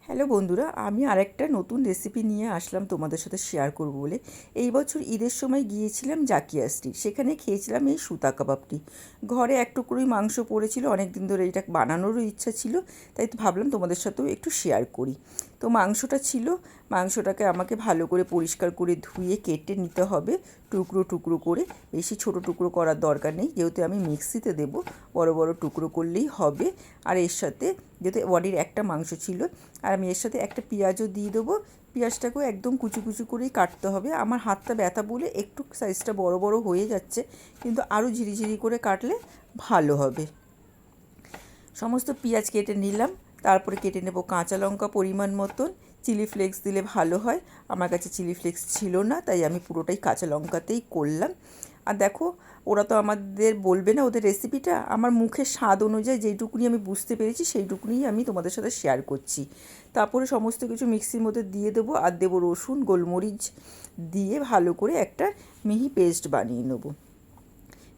Hello বন্ধুরা, আমি আরেকটা নতুন রেসিপি নিয়ে আসলাম তোমাদের সাথে শেয়ার করব বলে। এই বছর ঈদের সময় গিয়েছিলাম জাকিয়া স্ট্রিট, সেখানে খেয়েছিলাম এই সুতা কাবাবটি। ঘরে এক টুকরোই মাংস পড়েছিল, অনেক দিন ধরে এটা বানানোরও ইচ্ছা ছিল, তাই তো ভাবলাম তোমাদের সাথেও একটু শেয়ার করি। তো মাংসটা ছিল, মাংসটাকে আমাকে ভালো করে পরিষ্কার করে ধুয়ে কেটে নিতে হবে টুকরো টুকরো করে। বেশি ছোট টুকরো করার দরকার নেই, যেহেতু আমি মিক্সিতে দেব, বড় বড় টুকরো করলেই হবে। আর এর সাথে যেহেতু বডির একটা মাংস ছিল, আর আমি এর সাথে একটা পেঁয়াজও দিয়ে দেবো। পেঁয়াজটাকেও একদম কুচি কুচি করেই কাটতে হবে। আমার হাতটা ব্যথা বলে একটু সাইজটা বড় বড় হয়ে যাচ্ছে, কিন্তু আরও ঝিরিঝিরি করে কাটলে ভালো হবে। সমস্ত পেঁয়াজ কেটে নিলাম, তারপরে কেটে নেব কাঁচা লঙ্কা পরিমাণ মতন। চিলি ফ্লেক্স দিলে ভালো হয়, আমার কাছে চিলি ফ্লেক্স ছিল না, তাই আমি পুরোটাই কাঁচা লঙ্কাতেই করলাম। আর দেখো, ওরা তো আমাদের বলবে না ওদের রেসিপিটা, আমার মুখের স্বাদ অনুযায়ী যেইটুকুনি আমি বুঝতে পেরেছি সেইটুকুনি আমি তোমাদের সাথে শেয়ার করছি। তারপরে সমস্ত কিছু মিক্সির মধ্যে দিয়ে দেবো, আর দেবো রসুন গোলমরিচ দিয়ে ভালো করে একটা মিহি পেস্ট বানিয়ে নেবো।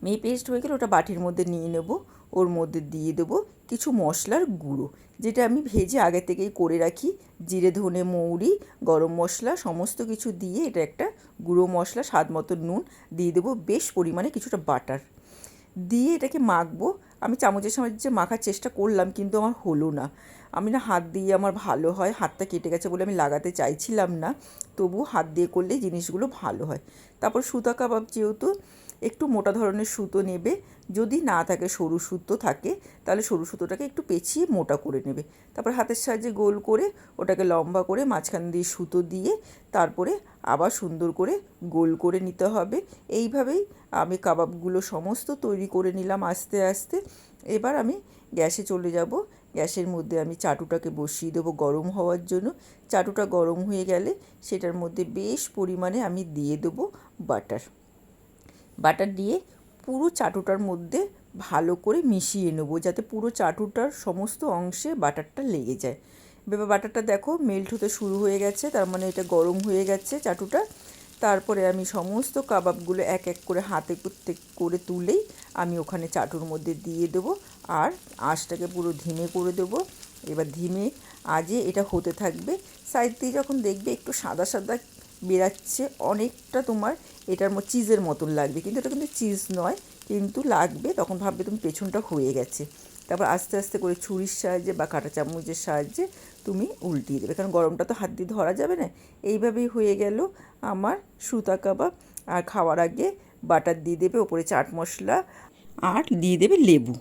মিহি পেস্ট হয়ে গেলে ওটা বাটির মধ্যে নিয়ে নেব। ওর মধ্যে দিয়ে দেবো কিছু মশলার গুঁড়ো, যেটা আমি ভেজে আগে থেকেই করে রাখি। জিরে ধনে মৌরি গরম মশলা সমস্ত কিছু দিয়ে এটা একটা গুঁড়ো মশলা, স্বাদ মতো নুন দিয়ে দেবো, বেশ পরিমাণে কিছুটা বাটার দিয়ে এটাকে মাখবো। আমি চামচের সাহায্যে মাখার চেষ্টা করলাম, কিন্তু আমার হলো না। আমি না হাত দিয়ে আমার ভালো হয়, হাতটা কেটে গেছে বলে আমি লাগাতে চাইছিলাম না, তবু হাত দিয়ে করলে জিনিসগুলো ভালো হয়। তারপর সুতা কাবাব যেহেতু একটু মোটা ধরনের সুতো নেবে, যদি না থাকে সরু সুতো থাকে তাহলে সরু সুতোটাকে একটু পেঁচিয়ে মোটা করে নেবে। তারপর হাতের সাহায্যে গোল করে ওটাকে লম্বা করে মাঝখান দিয়ে সুতো দিয়ে তারপরে আবার সুন্দর করে গোল করে নিতে হবে। এইভাবেই আমি কাবাবগুলো সমস্ত তৈরি করে নিলাম আস্তে আস্তে। এবার আমি গ্যাসে চলে যাব। গ্যাসের মধ্যে আমি চাটুটাকে বসিয়ে দেবো গরম হওয়ার জন্য। চাটুটা গরম হয়ে গেলে সেটার মধ্যে বেশ পরিমাণে আমি দিয়ে দেবো বাটার। বাটার দিয়ে পুরো চাটুটার মধ্যে ভালো করে মিশিয়ে নেবো, যাতে পুরো চাটুটার সমস্ত অংশে বাটারটা লেগে যায়। এবার বাটারটা দেখো মেল্ট হতে শুরু হয়ে গেছে, তার মানে এটা গরম হয়ে গেছে চাটুটা। তারপরে আমি সমস্ত কাবাবগুলো এক এক করে হাতে করতে করে তুলেই আমি ওখানে চাটুর মধ্যে দিয়ে দেবো, আর আঁচটাকে পুরো ধিমে করে দেবো। এবার ধিমে আজে এটা হতে থাকবে। সাইড দিয়ে যখন দেখবে একটু সাদা সাদা বেরাচ্ছে, অনেকটা তোমার এটার চিজের মতন লাগবে, কিন্তু এটা কিন্তু চিজ নয়, কিন্তু লাগবে, তখন ভাববে তুমি পেছনটা হয়ে গেছে। তারপর আস্তে আস্তে করে ছুরির সাহায্যে বা কাঁটা চামচের সাহায্যে তুমি উল্টিয়ে দেবে, কারণ গরমটা তো হাত দিয়ে ধরা যাবে না। এইভাবেই হয়ে গেল আমার সুতা কাবাব। আর খাওয়ার আগে বাটার দিয়ে দেবে, ওপরে চাট মশলা, আর দিয়ে দেবে লেবু।